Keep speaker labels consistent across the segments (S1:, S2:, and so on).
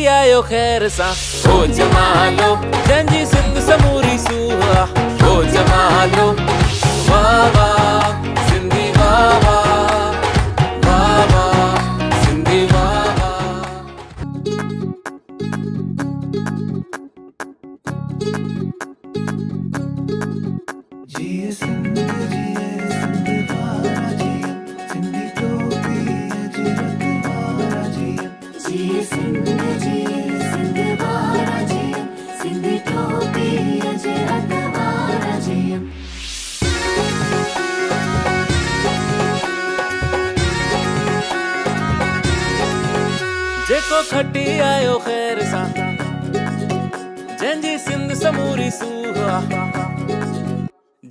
S1: आयो खैर सा हो जमालो जंजी सिंध समूरी सूहा हो जमालो वाह वाह सिंधी वाह वाह वाह वाह सिंधी वाह
S2: जिए सिंध वारा जिए सिंधी टोपी अजरक वारा जिए
S3: जिए सिंध वारा जिए सिंधी टोपी अजरक वारा जिए
S1: जेको खटी आयो खैर सा जंजी सिंध समूरी सूहा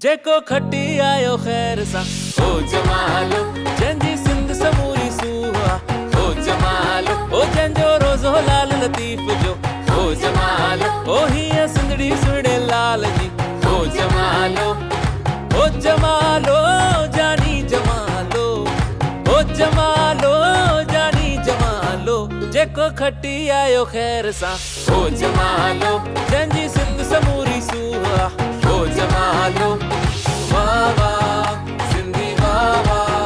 S1: जेको खटी आयो खैर सा हो जमालो जंजी सिंध समूरी सूहा हो जमालो ओ जंजो रोज़ो लाल लतीफ़ जो हो जमालो ओ हिया सिंधड़ी सुणे लाल जी हो जमालो जानी जमालो ओ जमालो जानी जमालो जेको खटी आयो खैर सा हो जमालो जंजी सिंध समूरी सूहा हो जमालो वाह वाह सिंधी वाह वाह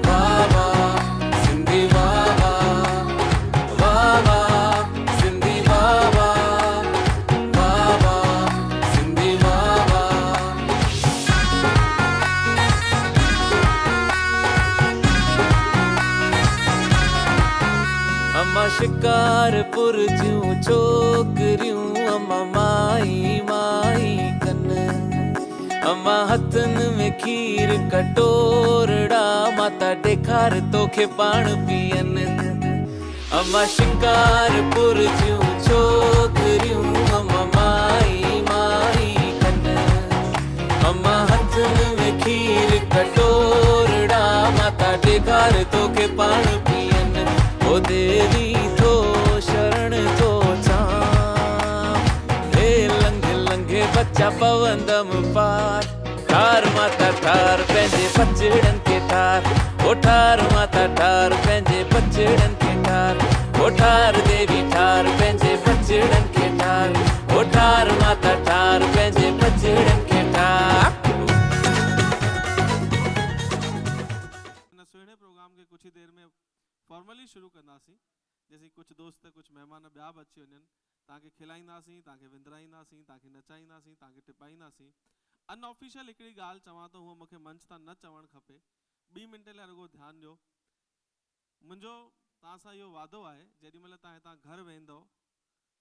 S1: वाह वाह सिंधी वाह वाह वाह वाह सिंधी वाह वाह वाह वाह सिंधी वाह वाह अम्मा शिकारपुर जूं छोकरियूं अम्मा माई माई कन अम्मा हथन में खीर कटोरड़ा माता ॾेखार तोखे पाण पियन अम्मा शिकारपुर जूं छोकरियूं अम्मा माई माई कन अम्मा हथन में खीर कटोरड़ा माता ॾेखार तोखे पाण पियन ओ देवी थो शरण थो चां हे लंघे लंघे बच्चा पवंदम पार ठार माता ठार पंहिंजे बचड़न के ठार ओ ठार माता ठार पंहिंजे बचड़न के ठार ओ ठार देवी ठार पंहिंजे बचड़न के ठार ओ ठार माता ठार पंहिंजे बचड़न के ठार
S4: सुहिणे प्रोग्राम के कुछ ही देर में फॉर्मली शुरू कंदासीं जैसे कुछ दोस्त कुछ मेहमान ॿिया बि अची वञनि तव्हांखे खिलाईंदासीं तव्हांखे विंदराईंदासीं तव्हांखे नचाईंदासीं तव्हांखे टिपाईंदासीं अनऑफिशियल हिकिड़ी ॻाल्हि चवां त हूअ मूंखे मंच तां न चवणु खपे 2 मिंट लाइ रुगो ध्यानु ॾियो मुंहिंजो तव्हां सां इहो वादो आहे जेॾीमहिल तव्हां हितां घर वेंदव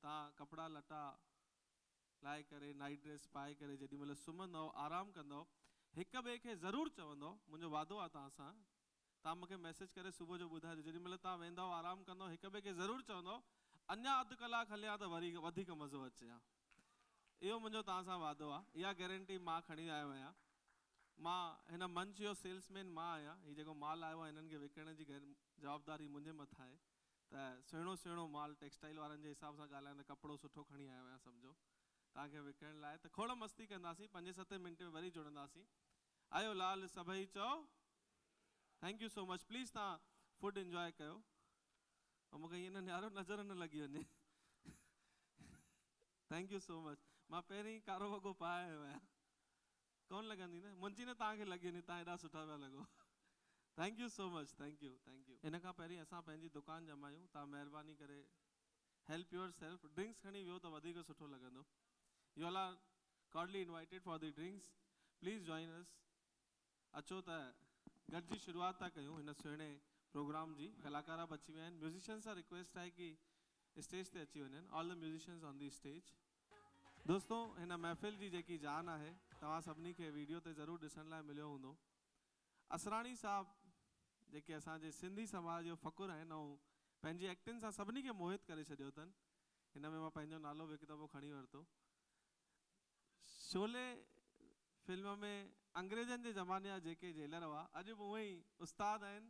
S4: तव्हां कपिड़ा लटा लाहे करे नाइट ड्रेस पाए करे जेॾीमहिल सुम्हंदव आराम कंदव हिक ॿिए खे ज़रूरु चवंदव मुंहिंजो वादो आहे तव्हां सां तव्हां मूंखे मैसेज करे सुबुह जो ॿुधाइजो जेॾीमहिल तव्हां वेंदव आराम कंदव हिक ॿिए खे ज़रूरु चवंदव अञा अधु कलाकु हलिया त वरी वधीक मज़ो अचे हा इहो मुंहिंजो तव्हां सां वादो आहे इहा गारंटी मां खणी आयो आहियां मां हिन मंच जो सेल्समैन मां आहियां हीउ जेको माल आयो आहे हिननि खे विकिणण जी जवाबदारी मुंहिंजे मथां आहे त सुहिणो सुहिणो माल टेक्सटाइल वारनि जे हिसाब सां ॻाल्हायां त कपिड़ो सुठो खणी आयो आहियां सम्झो तव्हांखे विकिणण लाइ त खोड़ मस्ती कंदासीं 5-7 मिंट में वरी जुड़ंदासीं आयो लाल सभई चओ thank you so much please तव्हां फूड इंजॉय कयो ऐं मूंखे ईअं न न्यारो नज़र न लॻी वञे थैंक यू सो मच मां पहिरीं कारो वॻो पाए आयो आहियां कोन लॻंदी न मुंहिंजी न तव्हांखे लॻी वञे तव्हां हेॾा सुठा पिया लॻो thank you so much thank you इन खां पहिरीं असां पंहिंजी दुकानु जमायूं तव्हां महिरबानी करे हेल्प योर सेल्फ ड्रिंक्स खणी वियो त वधीक सुठो लॻंदो you all are cordially invited for the drinks please join us अचो त गॾिजी शुरूआत था कयूं हिन सुहिणे प्रोग्राम जी कलाकार बि अची विया आहिनि म्यूज़िशियन सां रिक्वेस्ट आहे कि स्टेज ते अची वञनि all the musicians on the stage दोस्तों हिन महफ़िल जी जेकी जान आहे तव्हां सभिनी खे वीडियो ते ज़रूरु ॾिसण लाइ मिलियो हूंदो असराणी साहब जेके असांजे सिंधी समाज जो फ़ख़ुरु आहिनि ऐं पंहिंजी एक्टिंग सां सभिनी खे मोहित करे छॾियो अथनि हिन में मां पंहिंजो नालो बि हिकु दफ़ो खणी वरितो शोले फिल्म में अंग्रेजनि जे ज़माने जा जेके जेलर हुआ अॼु बि उहे ई उस्ताद आहिनि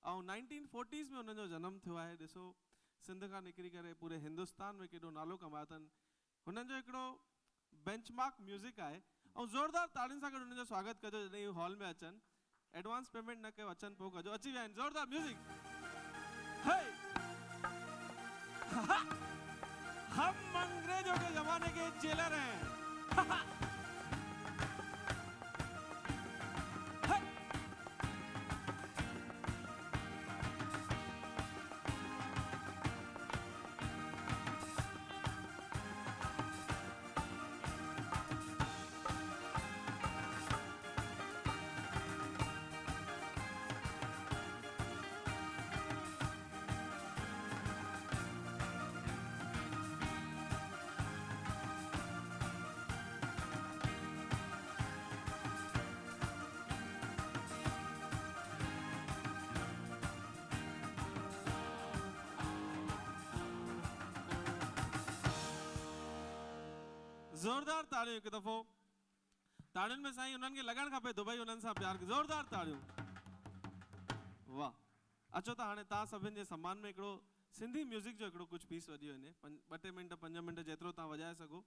S4: ऐं 1940s में उन्हनि जो जनमु थियो आहे ॾिसो सिंध खां निकिरी करे पूरे हिंदुस्तान में केॾो नालो कमायो अथनि हुननि जो हिकिड़ो बेंचमार्क म्यूज़िक आहे और जोरदार तालियुनि सां गॾु उन्हनि जो स्वागत कजो जॾहिं हॉल में अचनि एडवांस पेमेंट न कयो अचनि पोइ कजो अची विया आहिनि जोरदार म्यूज़िक हे हम अंग्रेजों के जमाने के जेलर हैं। जोरदार ताड़ियों हिकु दफ़ो ताड़ियुनि में साईं उन्हनि खे लॻणु खपे दुबई उन्हनि सां प्यार के जोरदार ताड़ियूं। वाह अचो त हाणे तव्हां सभिनि जे सम्मान में हिकिड़ो सिंधी म्यूज़िक जो हिकिड़ो कुझु पीस वॼी वञे 2 मिंट 5 मिंट जेतिरो तव्हां वॼाए सघो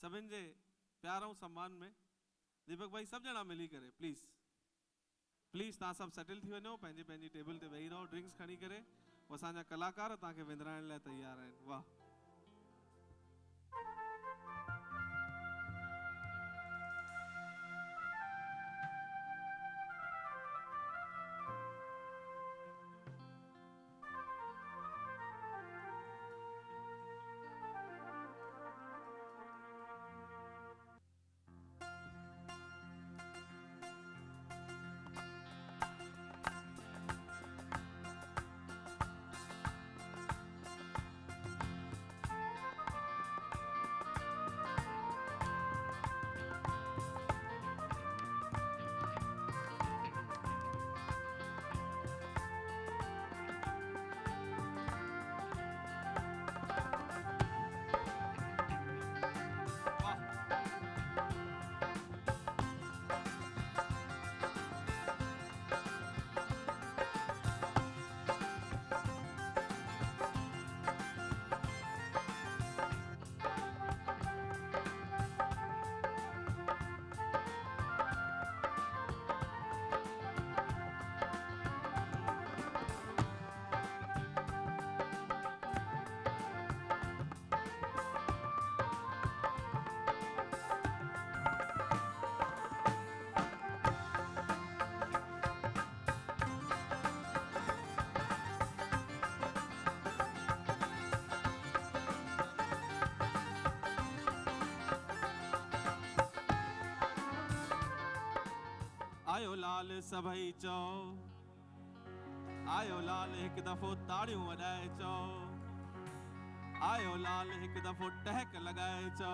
S4: सभिनि जे प्यार ऐं सम्मान में। दीपक भाई सभु ॼणा मिली करे प्लीज़ प्लीज़ तव्हां सभु सेटल थी वञो पंहिंजी पंहिंजी टेबल ते वेही रहो ड्रिंक्स खणी करे असांजा कलाकार तव्हांखे विंदराइण लाइ तयार आहिनि। वाह आयो लाल सभई चो आयो लाल एक दफ़ो ताड़ियों वॼाए चो आयो लाल एक दफ़ो टहक लगाए चो।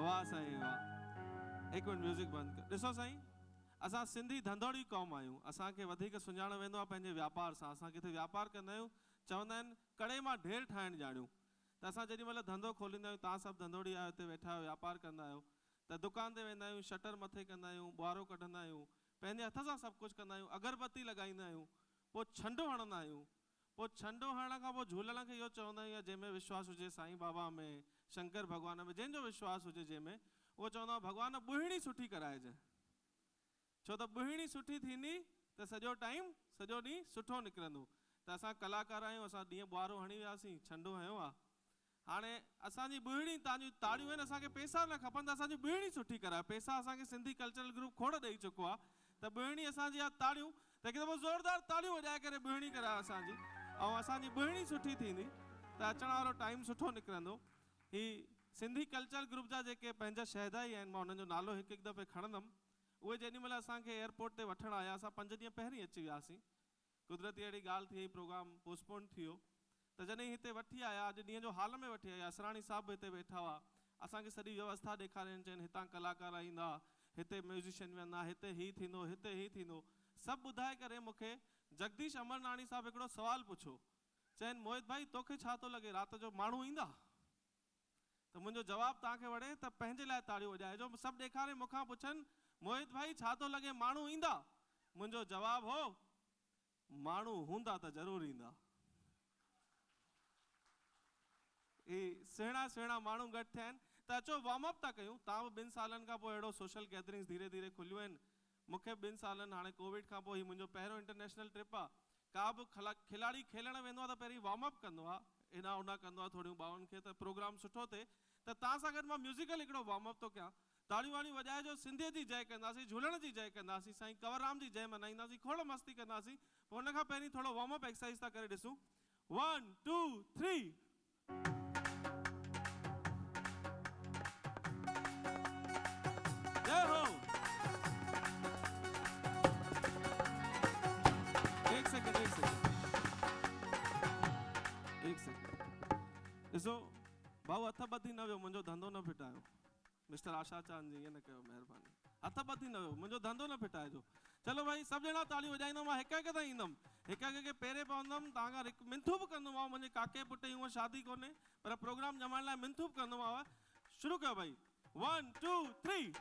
S4: वाह साईं वाह। एक मिनट म्यूज़िक बंद कर। ॾिसो साईं असां सिंधी धंधोड़ी क़ौम आहियूं असांखे वधीक सुञाणो वेंदो आहे पंहिंजे व्यापार सां। असां किथे व्यापार कंदा आहियूं चवंदा आहिनि कड़े मां ढेर ठाहिण ॼाणियूं त असां जेॾी महिल धंधो खोलींदा आहियूं तव्हां सभु धंधोड़ी आहियो हिते वेठा आहियो व्यापार कंदा आहियो त दुकान ते वेंदा आहियूं शटर मथे कंदा आहियूं ॿुआरो कढंदा आहियूं पंहिंजे हथ सां सभु कुझु कंदा आहियूं अगरबत्ती लॻाईंदा आहियूं पोइ छंडो हणंदा आहियूं पोइ छंडो हणण खां पोइ झूलण खे इहो चवंदा आहियूं जंहिंमें विश्वास हुजे साईं बाबा में शंकर भॻवान में जंहिंजो विश्वास हुजे जंहिंमें उहो चवंदो आहे भॻवान ॿुहिणी सुठी कराइजे छो त ॿुहिणी सुठी थींदी त सॼो टाइम सॼो ॾींहुं सुठो निकिरंदो। त असां कलाकार आहियूं असां ॾींहुं ॿुआरो हणी वियासीं छंडो हयो आहे हाणे असांजी ॿुहिणी तव्हांजी ताड़ियूं आहिनि असांखे पैसा न खपनि त असांजी ॿुहिणी सुठी कराए पैसा असांखे सिंधी कल्चरल ग्रुप खोड़ ॾेई चुको आहे त ॿुहिणी असांजी आहे ताड़ियूं त हिकु दफ़ो ज़ोरदार ताड़ियूं वॼाए करे ॿुहिणी कराए असांजी ऐं असांजी ॿुहिणी सुठी थींदी त अचण वारो टाइम सुठो निकिरंदो। ही सिंधी कल्चरल ग्रुप जा जेके पंहिंजा शहदाई आहिनि मां हुननि जो नालो हिकु हिकु दफ़े खणंदुमि उहे जेॾी महिल असांखे एयरपोर्ट ते वठणु आया असां 5 ॾींहं पहिरीं अची वियासीं कुदरती अहिड़ी ॻाल्हि थी प्रोग्राम पोस्टपोन थी वियो त जॾहिं हिते वठी आया अॼु ॾींहं जो हाल में वठी आया असराणी साहिबु हिते वेठा हुआ असांखे सॼी व्यवस्था ॾेखारियनि चइनि हितां कलाकार ईंदा हिते म्यूज़िशियन वेंदा हिते ही थींदो सभु ॿुधाए करे मूंखे जगदीश अमरनाणी साहिबु हिकिड़ो सुवालु पुछो चइनि मोहित भाई तोखे छा थो लॻे राति जो माण्हू ईंदा त मुंहिंजो जवाबु तव्हांखे वणे त पंहिंजे लाइ ताड़ियूं वॼाइजो सभु ॾेखारे मूंखां पुछनि मोहित भाई छा थो लॻे माण्हू ईंदा मुंहिंजो जवाबु हो माण्हू हूंदा त ज़रूरु ईंदा। सुहिणा सुहिणा माण्हू घटि थिया आहिनि त अचो वार्म अप था कयूं तव्हां बि 2 सालनि खां पोइ अहिड़ो सोशल गैदरिंग्स धीरे धीरे खुलियूं आहिनि मूंखे 2 सालनि हाणे कोविड खां पोइ ही मुंहिंजो पहिरियों इंटरनेशनल ट्रिप आहे का बि खिलाड़ी खेलण वेंदो आहे त पहिरीं वार्म अप कंदो आहे इना उना कंदो आहे थोड़ियूं ॿाहुनि खे त प्रोग्राम सुठो थिए। त तव्हां सां गॾु मां म्यूज़िकल हिकिड़ो वार्म अप थो कयां। ताड़ियूं वाड़ियूं वॼाइजो, सिंधीअ जी जय कंदासीं, झूलण जी जय कंदासीं, साईं कंवरराम जी जय मनाईंदासीं, खोड़ मस्ती कंदासीं। पोइ हुन खां पहिरीं थोड़ो वार्म अप एक्सरसाइज था करे ॾिसूं। 1 2 3 जय हो। एक सेकंड ॾिसो भाऊ, हथ ॿधी न वियो, मुंहिंजो धंधो न फिटायो। मिस्टर आशा चांद जी, ईअं न कयो महिरबानी, हथ ॿधी न वियो, मुंहिंजो धंधो न फिटाइजो। चलो भाई, सभु ॼणा तालियूं वॼाईंदमि, मां हिकु हिकु ताईं ईंदुमि, हिकु हिकु खे पेरे पवंदुमि, तव्हां खां मिंथू बि कंदोमांव। मुंहिंजे काके पुट जी हूअं शादी कोन्हे, पर प्रोग्राम ॼमाइण लाइ मिंथू बि कंदोमांव। शुरू कयो भाई, 1 2 3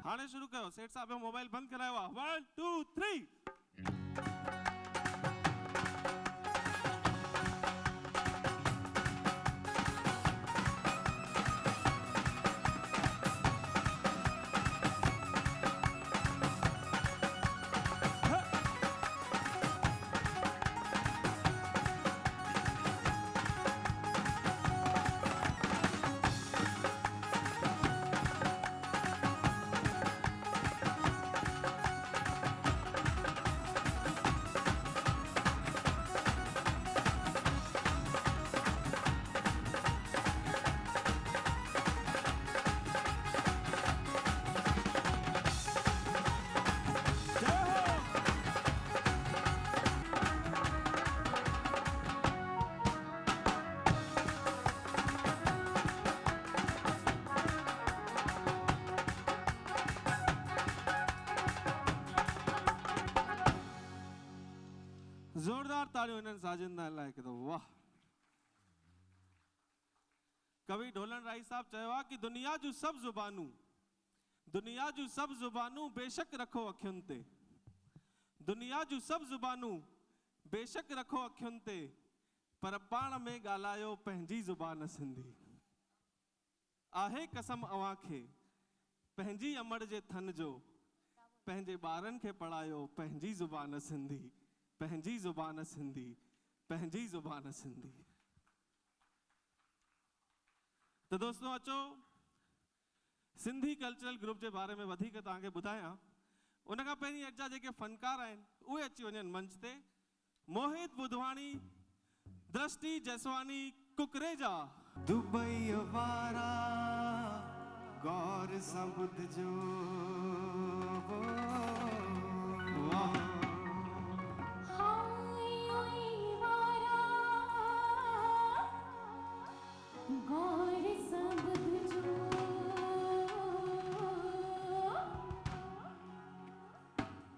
S4: हाणे शुरू कयो। सेठ साहब जो मोबाइल बंद करायो आहे। 1 2 3 जोरदार तालियूं इन्हनि साजिंदा लाइ कयो। वाह। कवि ढोलन राय साहब चयो आहे कि दुनिया जूं सभु ज़ुबानूं बेशक रखो अखियुनि ते, दुनिया जूं सभु ज़ुबानूं बेशक रखो अखियुनि ते, पर पाण में ॻाल्हायो पंहिंजी ज़ुबान सिंधी। आहे कसम अव्हां खे पंहिंजी अमड़ जे थन जो, पंहिंजे ॿारनि खे पढ़ायो पंहिंजी ज़ुबान सिंधी, पंहिंजी ज़ुबान सिंधी, पंहिंजी ज़ुबान सिंधी। तो दोस्तों अचो सिंधी कल्चरल ग्रुप के बारे में वधिक तव्हांखे ॿुधायां। उन खां पहिरीं अॼु जा जेके फनकार आहिनि उहे अची वञनि मंच ते। मोहित बुधवाणी, दृष्टि जसवानी कुकरेजा।
S2: दुबई वारा गौर सां ॿुधजो,
S4: वाह।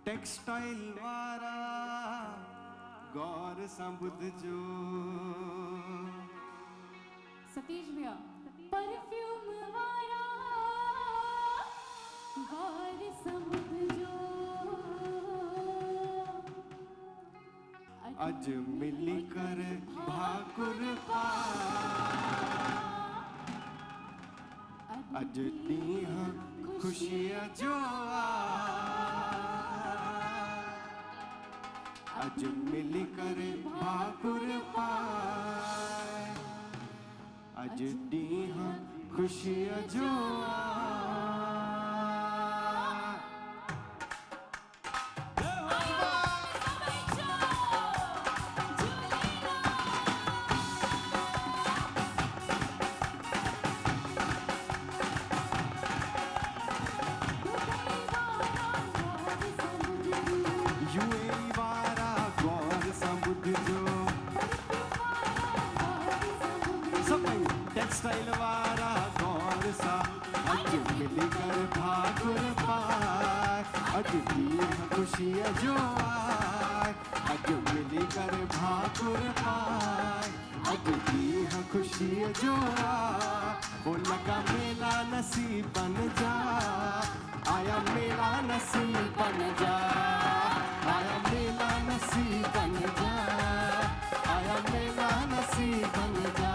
S2: टेक्सटाइल वारा गौर सां ॿुधजो।
S3: सतीश भैया, परफ्यूम वारा गौर सां ॿुधजो।
S2: अज मिली कर भाकुर पा, अज ॾींहुं ख़ुशीअ जो आ। अज मिली कर भाकुर पाए, अज ॾींहुं ख़ुशीअ जो आ। टेक्सटाइल वारा गौर सा, अज मिली कर भाकुर पाए, अज ॾींहुं ख़ुशीअ जो आ। अॼु ॾींहुं ख़ुशीअ जो ओ लॻा मेला नसीबन जा आया मेला नसीबन जा आया मेला नसीबन जा आया मेला नसीबन जा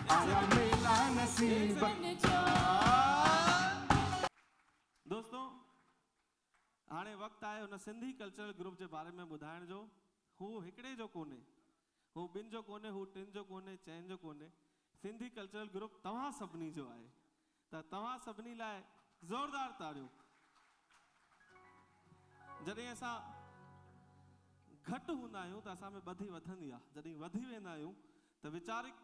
S2: आया मेला नसीबन जा।
S4: दोस्तों हाणे वक़्तु आहे हुन सिंधी कल्चरल ग्रुप जे बारे में ॿुधाइण जो। हू हिकिड़े जो कोन्हे, हू ॿिनि जो कोन्हे, हू टिनि जो कोन्हे, चइनि जो कोन्हे। सिंधी कल्चरल ग्रुप तव्हां सभिनी जो आहे। त तव्हां सभिनी लाइ ज़ोरदार ताड़ियूं। जॾहिं असां घटि हूंदा आहियूं त असां में ॿधी वधंदी आहे, जॾहिं वधी वेंदा आहियूं त वीचारिक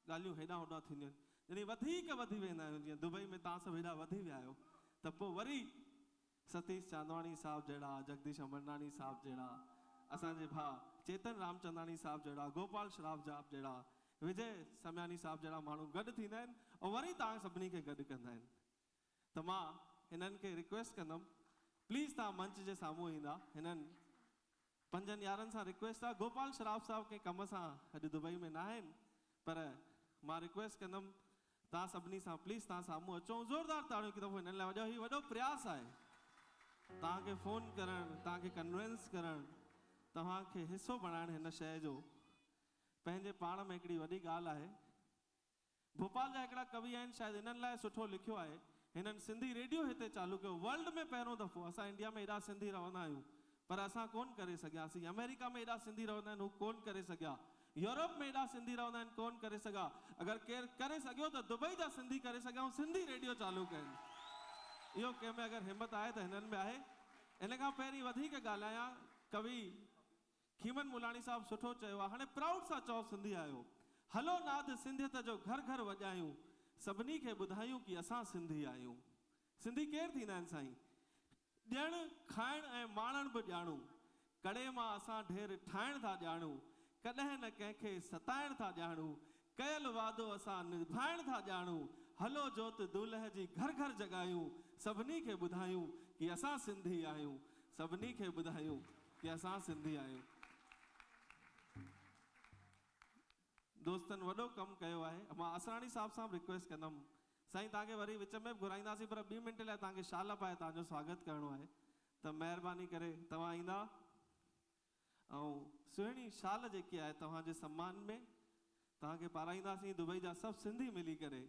S4: ॻाल्हियूं हेॾां होॾां थींदियूं आहिनि। जॾहिं वधीक वधी वेंदा आहियूं, जीअं दुबई में तव्हां सभु हेॾा वधी विया आहियो, त पोइ वरी सतीश चांदवाणी साहिबु जहिड़ा, जगदीश अमरनानी साहिबु जहिड़ा, असांजे भाउ चेतन रामचंदानी साहिबु जहिड़ा, गोपाल श्राफ साहिबु जहिड़ा, विजय समयानी साहिबु जहिड़ा माण्हू गॾु थींदा आहिनि ऐं वरी तव्हां सभिनी खे गॾु कंदा आहिनि। त मां हिननि खे रिक्वेस्ट कंदुमि, प्लीज़ तव्हां मंच जे साम्हूं ईंदा। हिननि 5 यारनि सां रिक्वेस्ट आहे। गोपाल श्राफ साहिबु कंहिं कम सां अॼु दुबई में न आहिनि, पर मां रिक्वेस्ट कंदुमि तव्हां सभिनी सां, प्लीज़ तव्हां साम्हूं अचो। ज़ोरदार ताड़ियूं हिकु दफ़ो हिननि लाइ। ही वॾो प्रयास आहे तव्हांखे फ़ोन करणु, तव्हांखे कन्विंस करणु, तव्हांखे हिसो बणाइणु हिन शइ जो। पंहिंजे पाण में हिकिड़ी वॾी ॻाल्हि आहे। भोपाल जा हिकिड़ा कवि आहिनि, शायदि इन्हनि लाइ सुठो लिखियो आहे। हिननि सिंधी रेडियो हिते चालू कयो, वर्ल्ड में पहिरियों दफ़ो। असां इंडिया में एॾा सिंधी रहंदा आहियूं, पर असां कोन करे सघियासीं। अमेरिका में एॾा सिंधी रहंदा आहिनि, हू कोन करे सघिया। यूरोप में एॾा सिंधी रहंदा आहिनि, कोन करे सघा। अगरि केरु करे सघियो त दुबई जा सिंधी करे सघिया ऐं सिंधी रेडियो चालू कनि। इहो कंहिं में अगरि हिमत आहे त हिननि में आहे। इन खां पहिरीं वधीक ॻाल्हायां, कवि खीमन मुलाणी साहिबु सुठो चयो आहे। हाणे प्राउड सां चओ सिंधी आहियो, हलो नाद सिंधियत जो घर घर वॼायूं, सभिनी खे ॿुधायूं कि असां सिंधी आहियूं। सिंधी केरु थींदा आहिनि साईं? ॾियणु खाइणु ऐं माणणु बि ॼाणूं, कड़े मां असां ढेर ठाहिण था ॼाणूं, कॾहिं न कंहिंखे सताइण था ॼाणूं, कयल वादो असां निभाइण था ॼाणूं, हलो जोत दूल्हे जी घर घर जॻायूं, सभिनी खे ॿुधायूं कि असां सिंधी आहियूं, सभिनी खे ॿुधायूं कि असां सिंधी आहियूं। दोस्तनि वॾो कमु कयो आहे। मां असराणी साहिब सां रिक्वेस्ट कंदुमि, साईं तव्हांखे वरी विच में घुराईंदासीं, पर 2 मिंट लाइ तव्हांखे शाल पाए तव्हांजो स्वागत करिणो आहे। त महिरबानी करे तव्हां ईंदा ऐं सुहिणी शाल जेकी आहे तव्हांजे सम्मान में तव्हांखे पाराईंदासीं। दुबई जा सभु सिंधी मिली करे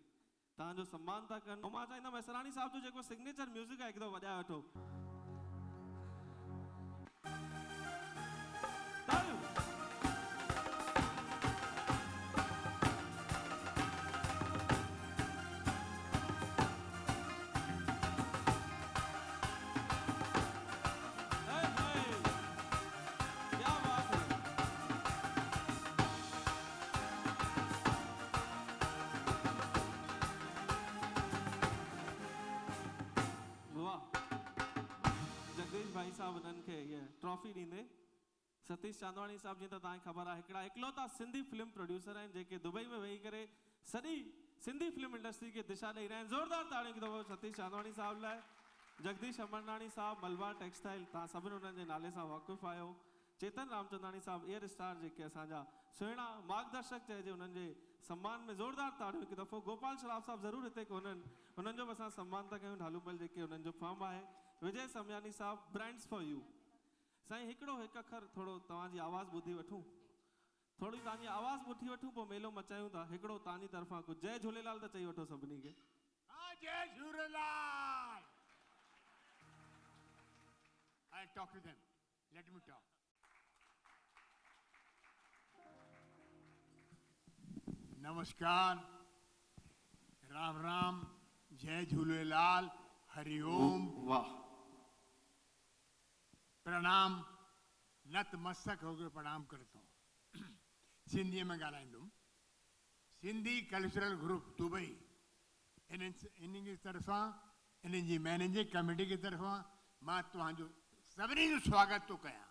S4: तव्हांजो सम्मान था कनि। ऐं मां चाहींदुमि असराणी साहिब जो जेको सिग्नेचर म्यूज़िक आहे हिकु दफ़ो वॼाए वठो। भाई साहब उन्हनि खे ये ट्रॉफी ॾींदे। सतीश चांदवाणी साहब जी त तव्हांखे ख़बर आहे, हिकिड़ा इकलौता सिंधी फिल्म प्रोड्यूसर आहिनि जेके दुबई में वेही करे सॼी सिंधी फिल्म इंडस्ट्री खे दिशा ॾेई रहिया आहिनि। ज़ोरदार ताड़ियूं हिकु दफ़ो सतीश चांदवाणी साहब लाइ। जगदीश अमरनानी साहब मलबार टेक्सटाइल, तव्हां सभिनी उन्हनि जे नाले सां वाक़ुफ़ु आहियो। चेतन रामचंदानी साहब एयर स्टार जेके असांजा सुहिणा मार्गदर्शक चइजे, उन्हनि जे सम्मान में ज़ोरदार ताड़ियूं हिकु दफ़ो। गोपाल श्राफ साहब ज़रूरु हिते कोन्हनि, उन्हनि जो बि असां सम्मान था कयूं। ढालूमल जेके उन्हनि जो फर्म आहे। विजय समयानी साहब ब्रांड्स फॉर यू। साईं हिकिड़ो हिकु अखर थोरो तव्हांजी आवाज़ ॿुधी वठूं। थोड़ी तानी आवाज़ ॿुधी वठूं पोइ मेलो मचायूं था। हिकिड़ो तानी तरफ़ां कुझु जय झूलेलाल त चई वठो सभिनी खे।
S5: हाँ, जय Jhulelal. I'll talk to them. Let me talk. नमस्कार, राम राम, जय झूलेलाल, हरिओम,
S4: वाह,
S5: प्रणाम, नतमस्तक होकर प्रणाम करता हूँ। सिंधी में ॻाल्हाईंदुमि। सिंधी कल्चरल ग्रुप दुबई इन जी तरफ़ां, इन जी मैनेजिंग कमेटी की तरफ़ां मां तव्हांजो सभिनी जो स्वागत थो कयां।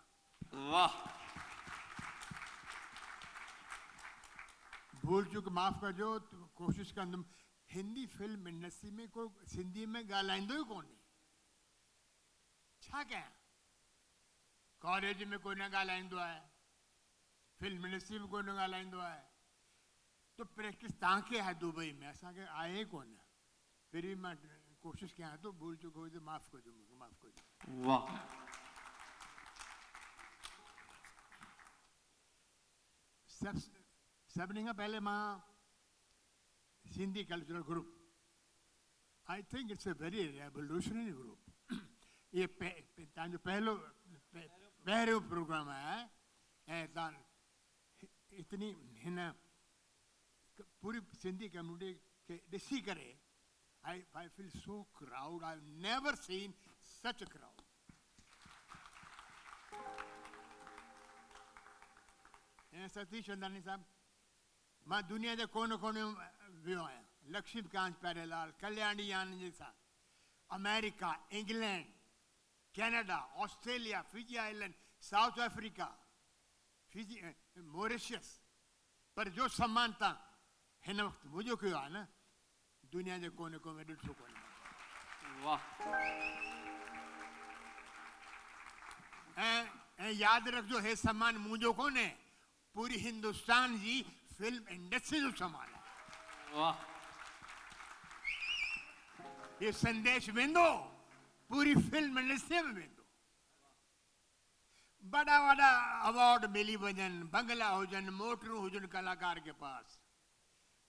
S4: वाह,
S5: भूल चूक माफ़ कजो, कोशिशि कंदुमि। हिंदी फिल्म इंडस्ट्री में को सिंधी में ॻाल्हाईंदो ई कोन्हे, छा कयां? कॉलेज में कोई न ॻाल्हाईंदो आहे, फिल्म इंडस्ट्री में कोई न ॻाल्हाईंदो आहे, तो प्रैक्टिस तव्हांखे आहे दुबई में, असांखे आहे कोन। फिर भी मां कोशिशि कयां थो, भूल चूक हुई त माफ़ कजो, मूंखे माफ़ कजो।
S4: वाह,
S5: सभिनी खां पहले मां Sindhi cultural group, I think it's a very revolutionary group. ये तव्हांजो पहिरियों प्रोग्राम आहे ऐं तव्हां इतनी हिन पूरी सिंधी कम्युनिटी खे ॾिसी करे I feel so crowd. I have never seen such a crowd. ऐं सतीश चंदानी साहब, मां दुनिया जे कोने कोने वियो आहियां। लक्ष्मीकांत प्यारेलाल, कल्याणी आनंद सां, America, England, Canada, Australia, Fiji island, south Africa, Mauritius. पर जो सम्मान तव्हां हिन वक़्तु मुंहिंजो कयो आहे न, दुनिया जे कोने कोने ॾिठो कोन्हे।
S4: वाह,
S5: ऐं यादि रखजो, हे सम्मान मुंहिंजो कोन्हे, पूरी हिंदुस्तान जी फिल्म इंडस्ट्री जो सम्मान आहे।
S4: वाह,
S5: ये संदेश वेंदो पूरी फिल्म इंडस्ट्री में वेंदो। बड़ा वड़ा अवार्ड मिली वञनि, बंगला हुजनि, मोटरूं हुजनि कलाकार के पास,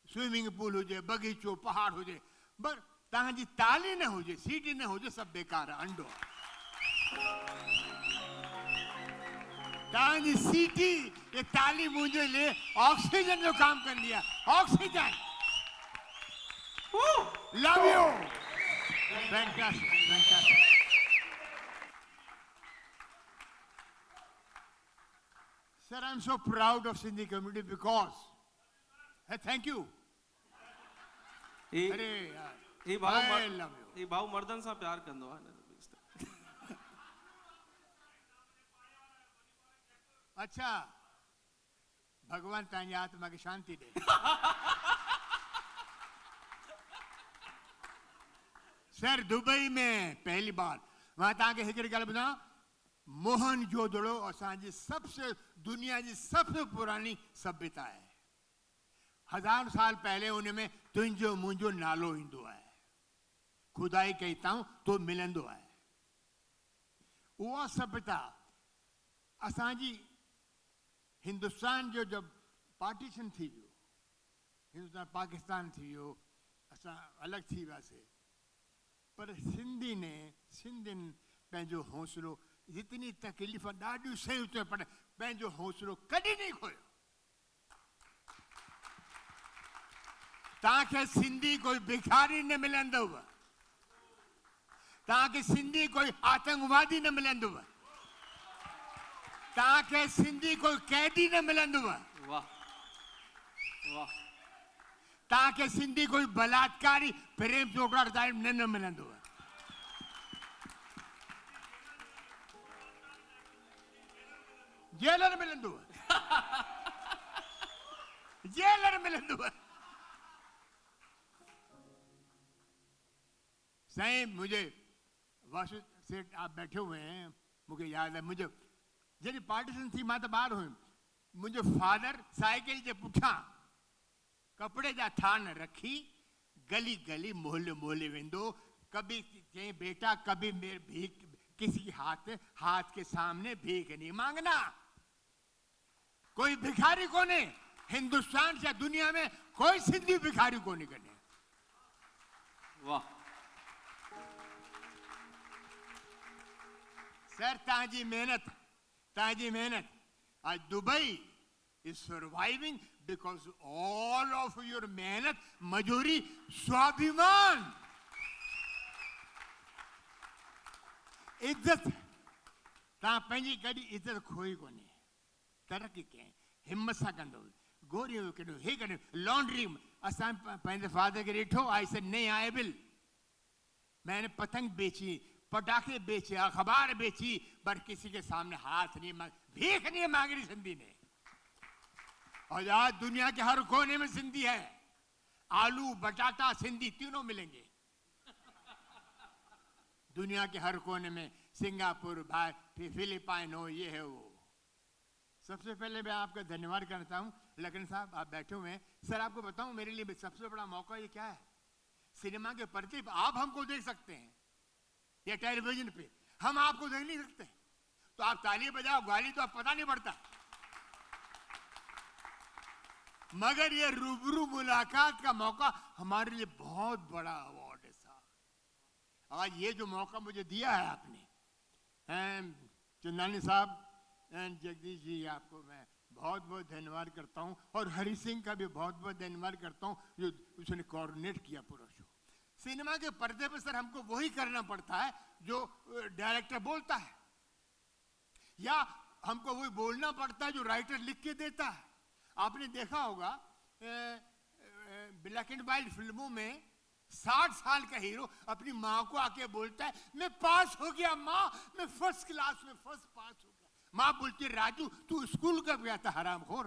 S5: स्विमिंग पूल हुजे, बगीचो, पहाड़ हुजे, पर तव्हांजी ताली न हुजे, सीटी न हुजे, सब बेकार आहे, अंडो आहे। तव्हांजी सीटी ये ताली मुंहिंजे लिए ऑक्सीजन जो काम कंदी आहे। Oxygen. Love you. Fantastic, fantastic. Sir, I'm so proud of Sindhi community because, thank you. अरे यार, I love you.
S4: ये भाऊ मर्दन सां प्यार कंदो आहे।
S5: अच्छा, भगवान तव्हांजी आत्मा खे शांति ॾे। सर, दुबई में पहली बार मां तव्हांखे हिकिड़ी ॻाल्हि ॿुधायां, मोहनजोदड़ो असांजी सबसे दुनिया जी सबसे पुरानी सभ्यता आहे। 1000 साल पहले उनमें तुंहिंजो मुंहिंजो नालो ईंदो आहे, खुदाई कई ताऊं तो मिलंदो आहे। उहा सभ्यता असांजी हिंदुस्तान जो जब पार्टीशन थी वियो, हिंदुस्तान पाकिस्तान थी वियो, असां अलॻि थी वियासीं, पर सिंधियुनि पंहिंजो हौसलो, जितनी तकलीफ़ ॾाढियूं शयूं थियूं, पर पंहिंजो हौसलो कॾहिं नहीं खोयो। तव्हांखे सिंधी कोई भिखारी न मिलंदव, तव्हांखे सिंधी कोई आतंकवादी न मिलंदव, तव्हांखे सिंधी कोई कैदी न मिलंदव।
S4: वाह, वाह,
S5: तव्हांखे सिंधी कोई बलात्कारी प्रेम चोपड़ा टाइप न मिलंदव। जेलर मिलंदव, जेलर मिलंदव। साईं, मुझे वासु सेठ आप बैठे हुए हैं, मुझे याद है, मुझे जॾहिं पार्टीशन थी मां त ॿार हुयुमि, मुंहिंजो फादर साइकिल जे पुठियां कपिड़े जा थान रखी गली गली मोहल्ले मोहल्ले वेंदो। कभी चई, बेटा कभी मेरे भीख किसी हाथ के सामने भीख नहीं मांगना, कोई भिखारी को नहीं, हिंदुस्तान से दुनिया में कोई सिंधी भिखारी को नहीं करने।
S4: वाह।
S5: सर ताजी मेहनत आज Dubai is surviving because all of your मेहनत, मजूरी, स्वाभिमान, इज्जत। तव्हां पंहिंजी कॾहिं इज्जत खोई कोन्हे, तरक़ी कयईं, हिम्मत सां कंदो, गोरियूं कढियो, हे कढियो, लॉन्ड्री। असां पंहिंजे फादर खे ॾिठो, आई से नहीं आए बिल, मैंने पतंग बेची, पटाखे बेचे, अखबार बेची, पर किसी के सामने हाथ नहीं मांग, भीख नहीं मांगी सिंधी ने। और आज दुनिया के हर कोने में सिंधी है। आलू, बटाटा, सिंधी तीनों मिलेंगे दुनिया के हर कोने में। सिंगापुर, फिलिपाइन हो, ये है वो। सबसे पहले मैं आपका धन्यवाद करता हूं। लखन साहब आप बैठे हुए हैं। सर आपको बताऊं, मेरे लिए सबसे बड़ा मौका ये क्या है, सिनेमा के पर्दे पे आप हमको देख सकते हैं या टेलीविजन पे, हम आपको देख नहीं सकते। तो आप ताली बजाओ, गाली तो आप पता नहीं पड़ता, मगर ये रूबरू मुलाकात का मौका हमारे लिए बहुत बड़ा अवार्ड है साहब। आज ये जो मौका मुझे दिया है आपने, चंदानी साहब एंड जगदीश जी, आपको मैं बहुत बहुत धन्यवाद करता हूं, और हरि सिंह का भी बहुत बहुत धन्यवाद करता हूं जो उसने कोऑर्डिनेट किया पूरा शो। सिनेमा के पर्दे पर सर हमको वही करना पड़ता है जो डायरेक्टर बोलता है, या हमको वही बोलना पड़ता है जो राइटर लिख के देता है। आपने देखा होगा ब्लैक एंड व्हाइट फिल्मों में 60 साल का हीरो अपनी माँ को आके बोलता है, मैं पास हो गया माँ, मैं फर्स्ट क्लास में फर्स्ट पास हो गया। माँ बोलती है, राजू तू स्कूल कब गया था हरामखोर।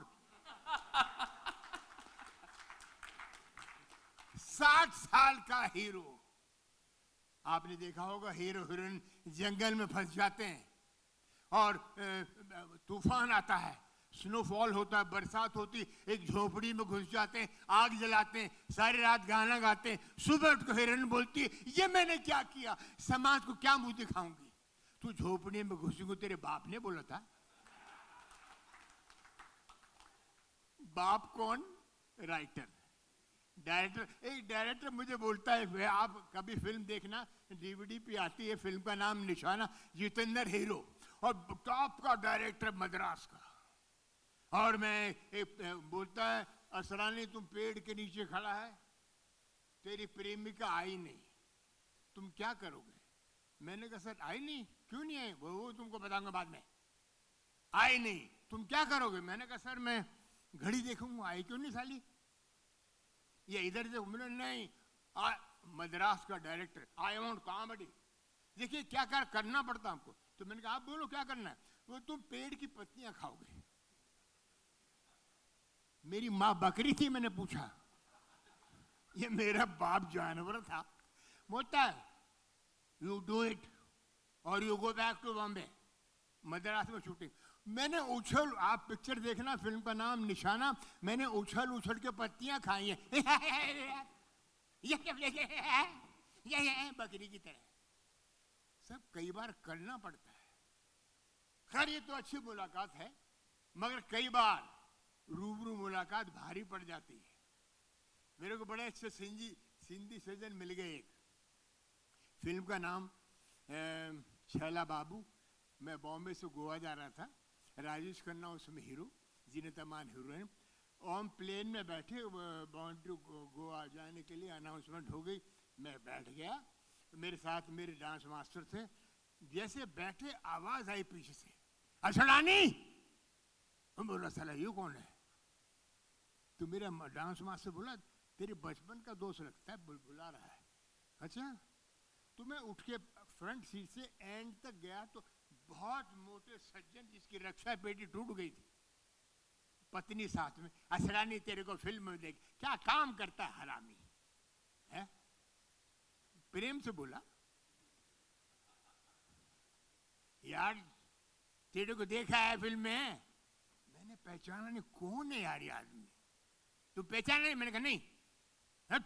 S5: 60 साल का हीरो। आपने देखा होगा हीरो हीरोइन जंगल में फंस जाते हैं और तूफान आता है, स्नोफॉल होता है, बरसात होती, एक झोपड़ी में घुस जाते हैं, आग जलाते हैं, सारी रात गाना गाते हैं, सुबह उठ कर हीरोइन बोलती है, ये मैंने क्या किया, समाज को क्या मुंह दिखाऊंगी। तू झोपड़ी में घुसूंगी, तेरे बाप ने बोला था। बाप कौन? Writer, director. एक डायरेक्टर मुझे बोलता है, आप कभी फिल्म देखना, डीवीडी पे आती है, फिल्म का नाम निशाना, जितेंद्र हीरो, और टॉप का डायरेक्टर मद्रास का। और मैं बोलता है, असरानी तुम पेड़ के नीचे खड़ा है, तेरी प्रेमिका आई नहीं, तुम क्या करोगे? मैंने कहा सर आई नहीं, क्यों नहीं आई? वो तुमको बताऊंगा बाद में। आई नहीं, तुम क्या करोगे? मैंने कहा सर मैं घड़ी देखूंगा, आई क्यों नहीं साली, ये इधर से घूम। नहीं, मद्रास का डायरेक्टर, आई वांट कॉमेडी। देखिए क्या करना पड़ता हमको। तो मैंने कहा आप बोलो क्या करना है। वो तुम पेड़ की पत्तियां खाओगे। मेरी माँ बकरी थी, मैंने पूछा, ये मेरा बाप जानवर था। बोलता है यू डू इट और you go back to Bombay. Madras में शूटिंग, मैंने उछल, आप पिक्चर देखना, फिल्म का नाम निशाना, मैंने उछल उछल के पत्तियां खाई हैं ये बकरी की तरह। सब कई बार करना पड़ता है। खैर ये तो अच्छी मुलाकात है, मगर कई बार रूबरू मुलाकात भारी पड़ जाती है। मेरे को बड़े अच्छे सिंधी सज्जन मिल गए। एक फिल्म का नाम छैला बाबू। मैं बॉम्बे से गोवा जा रहा था, राजेश खन्ना उसमें हीरो, जीनत अमान हीरोइन। और हम प्लेन में बैठे, बाउंड्री गोवा जाने के लिए अनाउंसमेंट हो गई। मैं बैठ गया, मेरे साथ मेरे डांस मास्टर थे। जैसे बैठे आवाज आई पीछे से, असड़ानी। हम बोला साला ये कौन है? तो मेरा डांस मास्टर बोला तेरे बचपन का दोस्त लगता है, बुला रहा है। अच्छा। तो मैं उठ के फ्रंट सीट से एंड तक गया तो बहुत मोटे सज्जन जिसकी रक्षा पेटी टूट गई थी, पत्नी साथ में। असरानी तेरे को फिल्म में देख, क्या काम करता है हरामी है? प्रेम से बोला, यार तेरे को देखा है फिल्म में। मैंने पहचाना नहीं, कौन है यार ये आदमी? तू पहचाना नहीं? मैंने कहा नहीं। हट,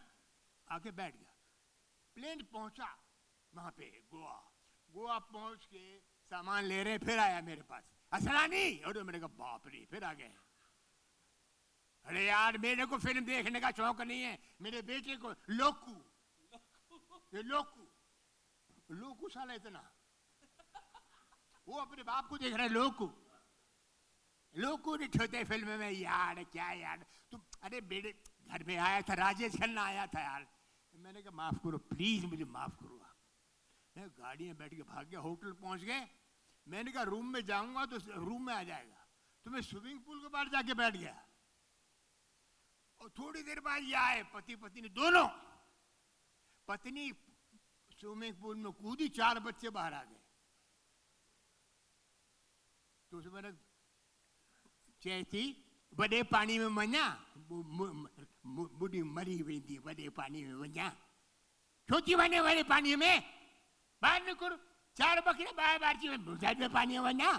S5: आके बैठ गया। प्लेन पहुंचा वहां पे गोवा पहुंच के सामान ले रहे, फिर आया मेरे पास, असरानी। और मैंने कहा बाप रे, फिर आ गए। अरे यार मेरे को फिल्म देखने का शौक नहीं है, मेरे बेटे को। लोकू, ये लोकू, लोकू साला इतना, वो अपने बाप को देख रहा है। लोकू, लोकू नहीं ठोते फिल्म में यार, क्या यार तुम। अरे बेटे घर में आया था, राजेश खन्ना आया था यार, मैंने कहा माफ करो प्लीज, मुझे माफ करो आप। मैं गाड़ी में बैठ के भाग गया, होटल पहुंच गए। मैंने कहा रूम में जाऊंगा तो रूम में आ जाएगा, तो मैं स्विमिंग पूल के बाहर जाके बैठ गया। और थोड़ी देर बाद ये आए पति पत्नी दोनों। पत्नी स्विमिंग पूल में कूदी, 4 बच्चे बाहर आ गए। तो उसमें मैंने चैती बड़े पानी में मना, बुढ़ी मरी हुई थी, बड़े पानी में मना, छोटी बने वाले पानी में बाहर निकल, 4 बकरे बाहर बाहर में पानी में मना।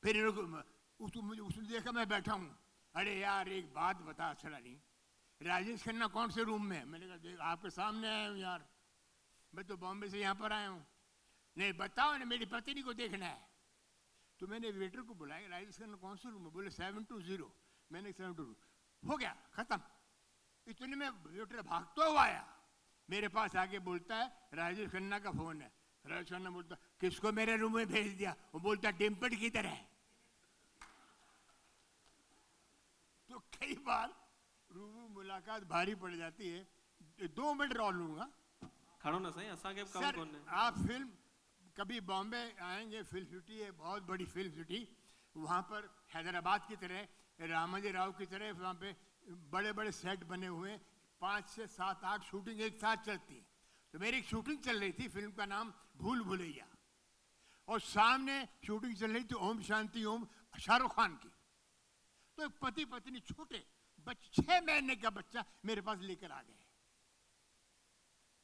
S5: फिर उसने देखा मैं बैठा हूं। अरे यार एक बात बता सरानी, राजेश खन्ना कौन से रूम में है? मैंने कहा देख आपके सामने आया हूँ यार, मैं तो बॉम्बे से यहाँ पर आया हूँ। नहीं बताओ ना, मेरी पत्नी को देखना है। तो मैंने वेटर को बुलाया, राजेश खन्ना कौन से रूम में? बोले 720। मैंने 720 हो गया खत्म। इतने में वेटर भागता हुआ आया, मेरे पास आके बोलता है राजेश खन्ना का फोन है। राजेश खन्ना बोलता किसको मेरे रूम में भेज दिया? वो बोलता डिम्पल की तरह। तो कई बार रूबरू मुलाकात भारी पड़ जाती है। 2 मिनट और लूंगा।
S4: खड़ो ना सही, असा के कम
S5: सर
S4: कौन है?
S5: आप फिल्म कभी बॉम्बे आएंगे, फिल्म सिटी है बहुत बड़ी फिल्म सिटी, वहाँ पर हैदराबाद की तरह, रामाजी राव की तरह वहाँ पे बड़े बड़े सेट बने हुए, 5 से 7 8 शूटिंग एक साथ चलती है। तो मेरी एक शूटिंग चल रही थी, फिल्म का नाम भूल भुलैया, और सामने शूटिंग चल रही थी ओम शांति ओम, शाहरुख खान की। तो एक पति पत्नी छोटे 6 महीने का बच्चा मेरे पास लेकर आ गए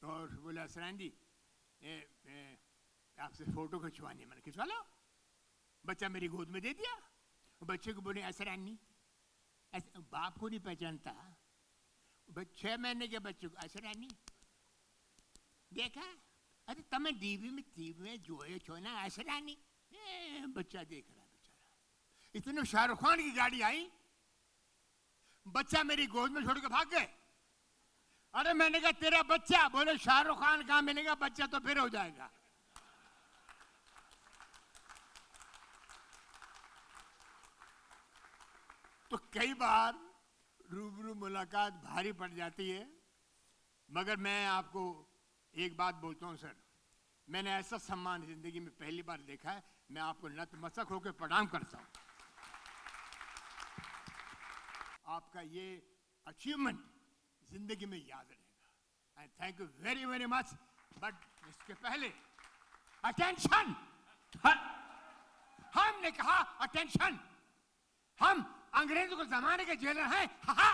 S5: और बोला सरान जी आपसे फोटो खिंचवानी। मैंने खिंचवा लो। बच्चा मेरी गोद में दे दिया। बच्चे को बोले असरानी, बाप को नहीं पहचानता, 6 महीने के बच्चे को असरानी देखा? अरे तमें टीवी में जोए छो ना असरानी। बच्चा देख रहा बेचारा। इतने शाहरुख खान की गाड़ी आई, बच्चा मेरी गोद में छोड़ के भाग गए। अरे मैंने कहा तेरा बच्चा? बोले शाहरुख खान कहां मिलेगा, बच्चा तो फिर हो जाएगा। तो कई बार रूबरू मुलाकात भारी पड़ जाती है, मगर मैं आपको एक बात बोलता हूं सर, मैंने ऐसा सम्मान जिंदगी में पहली बार देखा है। मैं आपको नतमस्तक होकर प्रणाम करता हूं। आपका ये अचीवमेंट जिंदगी में याद रहेगा। And thank you very very much. But इसके पहले अटेंशन, हमने कहा अटेंशन। हम अंग्रेजों के जमाने के जेलर हैं। हा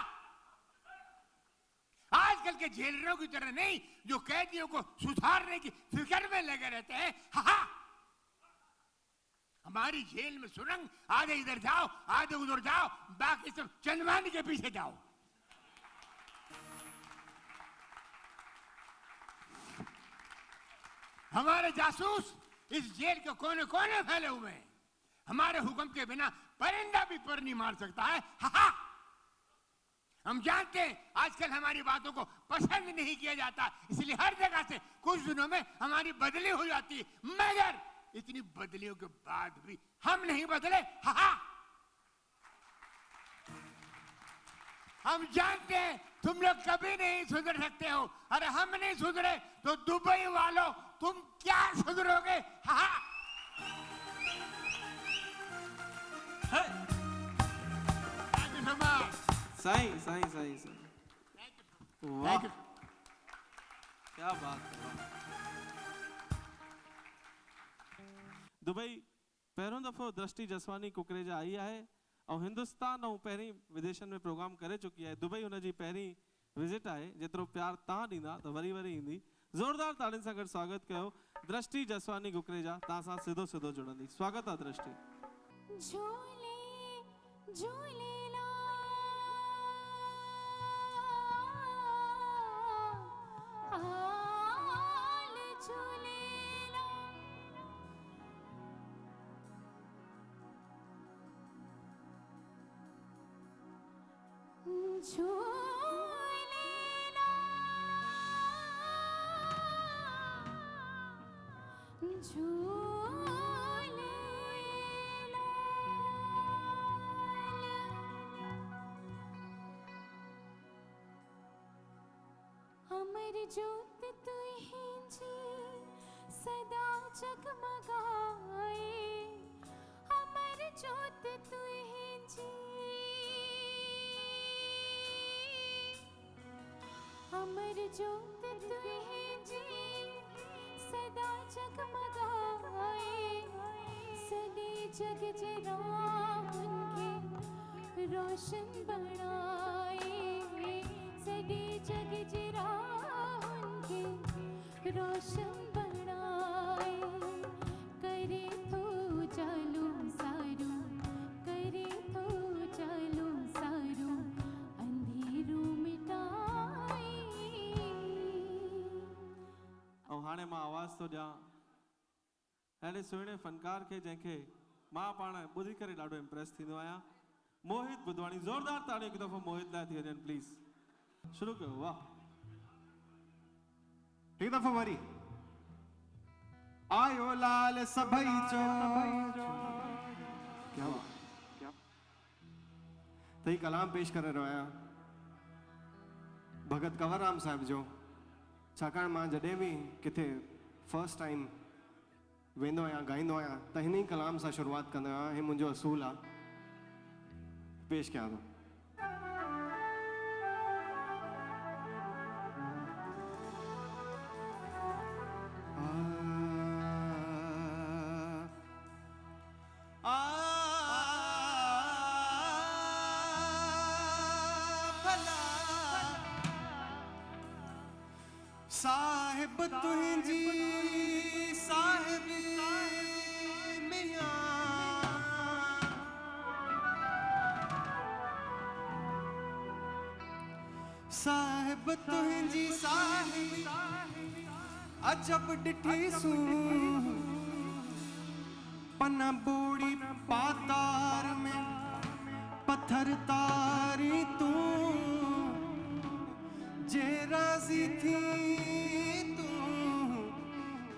S5: आजकल के जेलरों की तरह नहीं जो कैदियों को सुधारने की फिक्र में लगे रहते हैं। हा हमारी जेल में सुरंग, आधे इधर जाओ आधे उधर जाओ, बाकी सब चंदवानी के पीछे जाओ। हमारे जासूस इस जेल के कोने कोने फैले हुए हैं। हमारे हुक्म के बिना परिंदा भी पर नहीं मार सकता है। हा हम जानते हैं आजकल हमारी बातों को पसंद नहीं किया जाता, इसलिए हर जगह से कुछ दिनों में हमारी बदली हो जाती है। मगर इतनी बदलियों के बाद भी हम नहीं बदले। हा हम जानते हैं तुम लोग कभी नहीं सुधर सकते हो। अरे हम नहीं सुधरे तो दुबई वालों तुम क्या सुधरोगे? हा
S4: सही सही सही सही। वाह क्या बात है। दुबई पहिरों दफ़ो दृष्टि जसवानी कुकरेजा आई है और हिंदुस्तान और पहिरीं विदेशन में प्रोग्राम करे चुकी है। दुबई उनजी पहिरीं विजिट है। जेतिरो प्यार तव्हां ॾींदा त वरी वरी ईंदी। ज़ोरदार ताड़ियुनि सां गॾु स्वागत कयो दृष्टि जसवानी कुकरेजा। तव्हां सां सिधो सिधो जुड़ंदी। स्वागत आहे दृष्टि।
S3: झूले झूलेला हाल झूलेला अमर ज्योत तू ही जी सदा जगमगाए, अमर ज्योत तू ही जी, अमर ज्योत तू ही जी सदा जगमगाए, सदे जग जरावन के रोशन बनाए, सदे जग जरावन के रोशन बनाए, करे तो चालू सारू, करे तो चालू सारू, अंधेरू मिटाए।
S4: ऐं हाणे मां आवाज़ थो ॾियां अहिड़े सुहिणे फ़नकार खे जंहिंखे मां पाण ॿुधी करे ॾाढो इम्प्रेस थींदो आहियां, मोहित बुधवाणी। ज़ोरदार ताड़ियूं हिकु दफ़ो मोहित लाइ थी वञनि प्लीज़। शुरू कयो। वाह,
S6: हिकु दफ़ो वरी। आयो लाल सभई चो, क्या बात। त ही कलाम पेश करे रहियो आहियां भगत कंवरराम साहिब जो, छाकाणि मां जॾहिं बि किथे फर्स्ट टाइम वेंदो आहियां ॻाईंदो आहियां त हिन ई कलाम सां शुरूआत कंदो आहियां। ही मुंहिंजो असूल आहे। पेश कयां थो। साहिब तुंहिंजी साहिब मियां, साहिब तुंहिंजी साहिब अजब ॾिठी सूं, पन बोड़ी पातार में पत्थर तारी तूं, जे राज़ी थी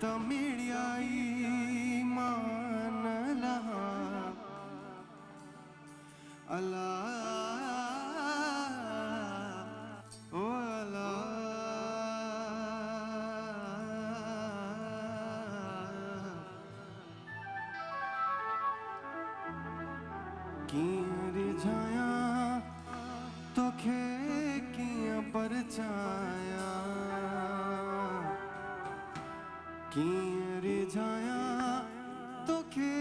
S6: तमिड़ियाई मान लहा अल्लाह ओ अल्लाह। कीअं रिझाया तोखे कीअं परचाया, कीअं रिझाया तोखे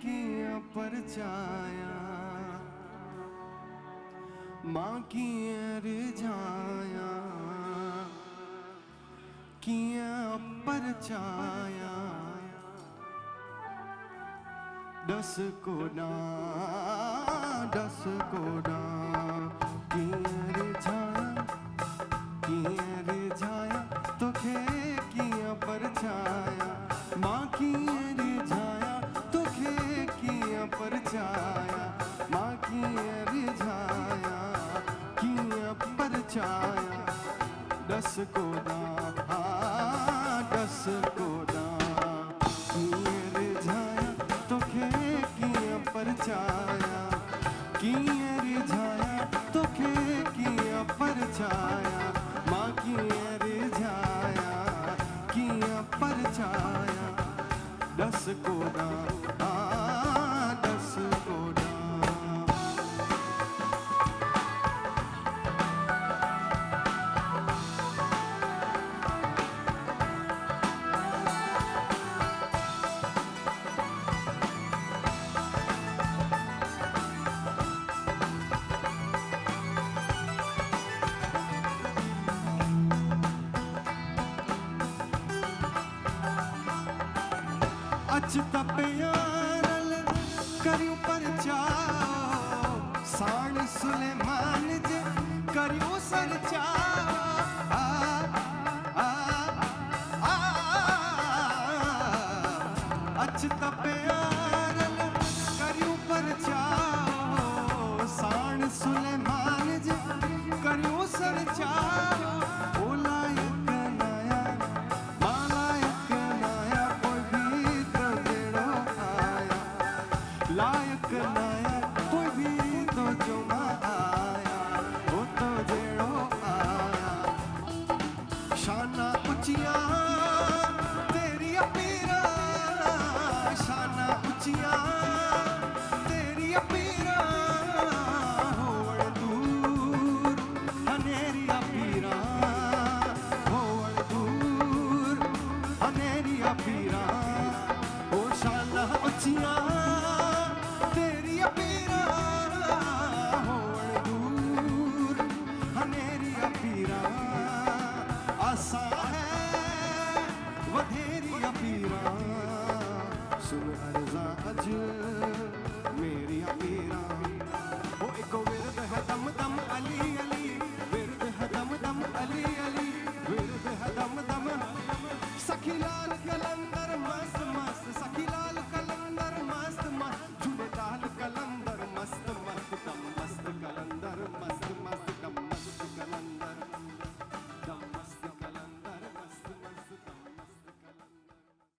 S6: कीअं परचाया, मां कीअं रिझाया कीअं परचाया, दस कोडा दस कोडा, कीअं रिझाया कीअं रिझाया तोखे कीअं परचाया, मां कीअं रिझाया तोखे कीअं परचाया, मां कीअं रिझाया कीअं परचाया, दस कोडा दस कोडा, कीअं रिझाया तोखे कीअं परचाया, कीअं रिझाया तोखे कीअं परचाया, मां कीअं रिझाया कीअं परचाया, दस कोडा दस कोडा। अच तपियारल करियूं परचाओ, साण सुलेमान जे करियूं सरचाओ, अच तपियारल करियूं परचाओ, साण सुलेमान जे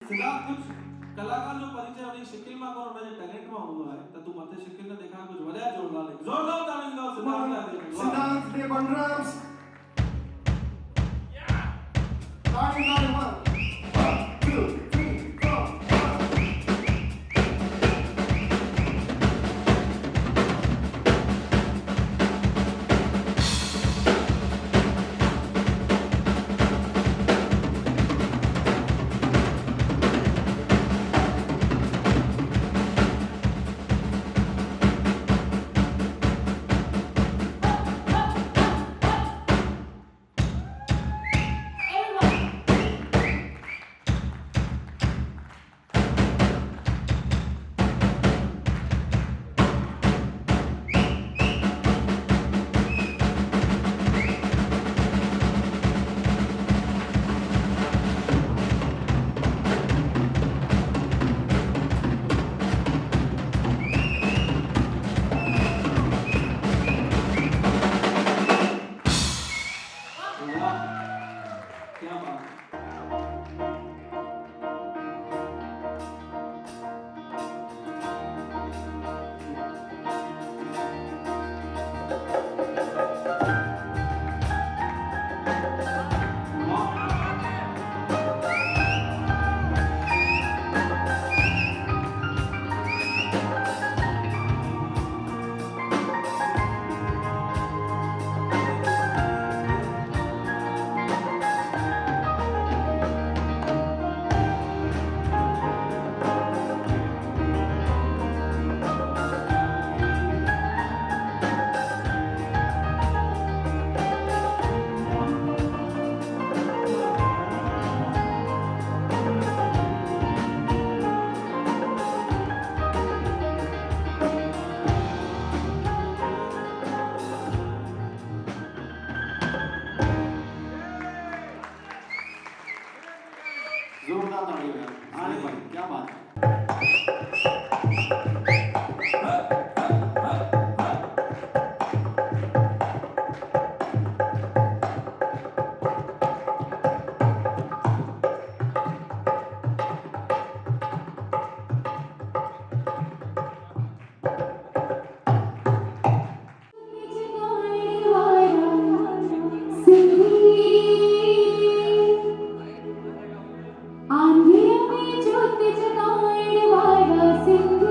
S4: सिद्धार्थ कुछ कलाकार जो परिचय वरी शिकिल में कोन उनजे टैलेंट में हूंदो आहे त तू मथे शिकिल न ॾेखार कुछ वॾा जोरदार ताली ॾियो सिद्धार्थ खे
S6: सिद्धार्थ दे वन ड्रम्स ताली 1 2 3 4
S4: क्या बात
S6: जोरदार ताली यार आने भाई क्या बात है
S3: आंधिया में ज्योत जगाए वाला सिंधु